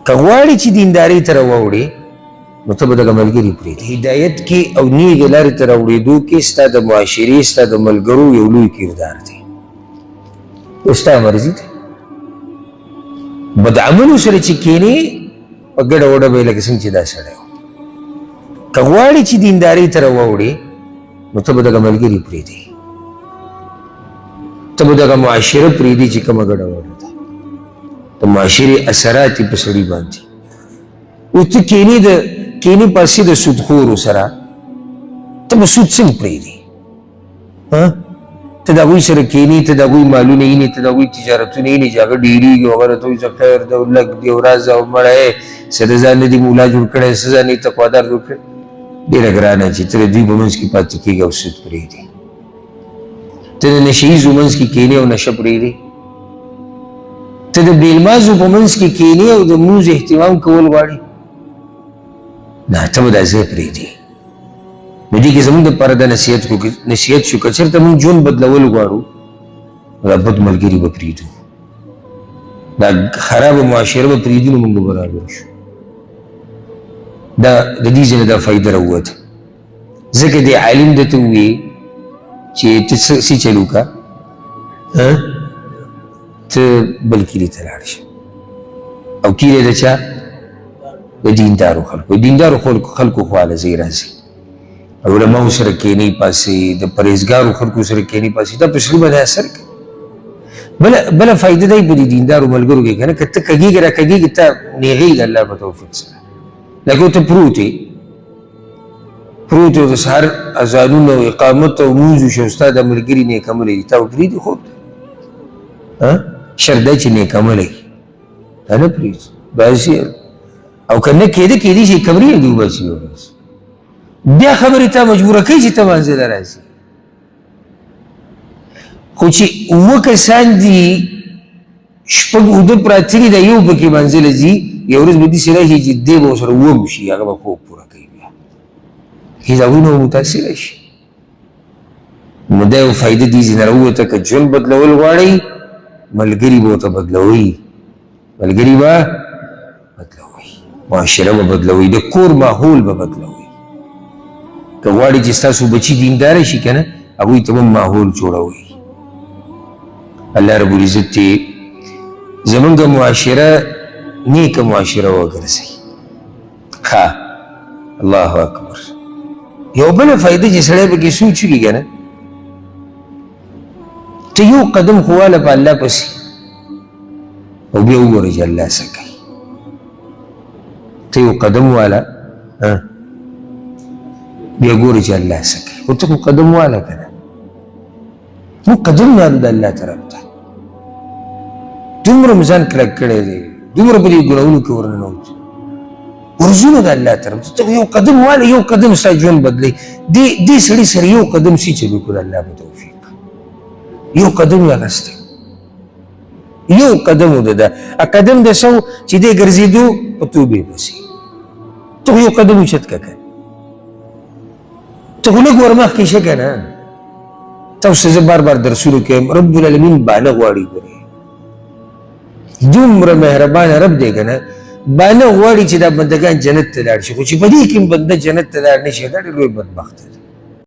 که غواړې چې دیندارۍ ته راواوړې نو ته به دغه ملګري پرېږدې. هدایت کې او نیغې لارې ته راوړېدو کې ستا د معاشرې ستا د ملګرو یو لوی کردار دی، او ستا مرضي دی. بدعملو سره چې کښېنې په ګډه وډه به یې لکه څنګه چې دا سړی و. که غواړې چې دیندارۍ ته راواوړې نو ته به دغه ملګري پرېږدې، ته به دغه معاشره پرېږدې چې کومه ګډه وډه ده. د معاشرې اثرات یې په سړي باندې. اوس ته کښېنې د کینی پاسې د سودخورو سره ته به سود څنګه پرېږدې؟ ته د هغوی سره کښېنې، ته د هغوی مالونه وینې، ته د هغوی تجارتونه وینې چې هغه ډېرېږي او هغه راته وایي زه خیر ده او لږ دی او راځه او مړه یې څه د ځان نه دي مولا جوړ کړی، څه ځان یې تقوادار جوړ کړی. ډېره ګرانه چې ته د دوی په منځ کې پاتې کېږي او سود پرېږدې. ته د نشه ییزو منځ کې کښېنې او نشه پرېږدې. ته د بېلمازو په منځ کې کښېنې او د مونځ اهتمام کول غواړې. نه، ته به دا ځای پرېږدې. نو دې کې زموږ دپاره دا نصیحت شو که چېرته موږ ژوند بدلول غواړو نو دا بد ملګري به پرېږدو، دا خرابه معاشره به پرېږدو، نو موږ به برابر شو. دا د دې ځای نه دا فایده راووته. ځکه دې عالم درته ووایي چې ته څه چل وکړه، ته بل کلي ته لاړ شه. او کلی د چا؟ د دیندارو خلکو. دیندارو خلکو خواله ځای راځي، علماو سره کښېنئ پاسې، د پرهیزګارو خلکو سره کښېنئ پاسې، دا په سړي باندې اثر کوي. بله فایده دی په دې دیندارو ملګرو کې که نه، که ته کږېږې را کږېږې ته نیغېږې الله په توفیق سره. لکه ته پروت یې د سهار اذانونه او اقامت او لمونځ وشي او ستا دا ملګري نیک عملی دي، تا به پرېږدې خوب دی؟ شرط دی چې نیک عملی وي، دا نه پرېږدي. باسي او که نه کېده کېدی شي کمرې یې دې وباسي وباسي. بیا خبرې تا مجبوره کوي چې ته منځه ته راځي. خو چې اووه کسان دي شپږ اوده پراته دي، دا یو پکې منځه له ځي، یو ورځ به داسې راشي چې دی به ورسره اووه وشي، هغه به خوب پوره کوي. بیا هېڅ هغوی نه به متاثره شي. نو دا یو فایده دې ځای نه راووته. که ژوند بدلول غواړئ ملګري به ورته بدلوئ، ملګري به بدلوئ، معاشره به بدلوئ، د کور ماحول به بدلوئ. که غواړئ چې ستاسو بچي دینداره شي که نه، هغوی ته به ماحول جوړوئ. الله رب العزت دې زمونږ معاشره نیکه معاشره وګرځوي. ښه، الله اکبر. یو بله فایده چې سړی پکې سوچ وکړي که نه، ته یو قدم خو واله په الله پسې او بیا وګوره چې الله څه کوي. ته یو قدم واله بیا ګورې چې الله څه کوي. خو ته خو قدم واله که نه، موږ قدم والو د الله طرف ته. دومره مو ځان کلک کړی دی، دومره په دې ګناهونو کې ورننوت، ورځونه د الله طرف ته. ته یو قدم واله، یو قدم ستا ژوند بدلوي. دې سړي سره یو قدم سي چلو کړو الله په توفیق. یو قدم یې اخیستی، یو قدم و ده. قدم د څه و چې دی ګرځېدو په توبې پسې. ته خو یو قدم اوچت که که، ته خو لږ ورمخکې شه که نه. تاسو زه بار بار درسونه کوم، رب العالمین بانه غواړي. ګورې دومره مهربانه رب دی که نه، بانه غواړي چې دا بندګان جنت ته لاړ شي. خو چې په دې کې بنده جنت ته لاړ نه شي، دا ډېر لوی بدبخته دی.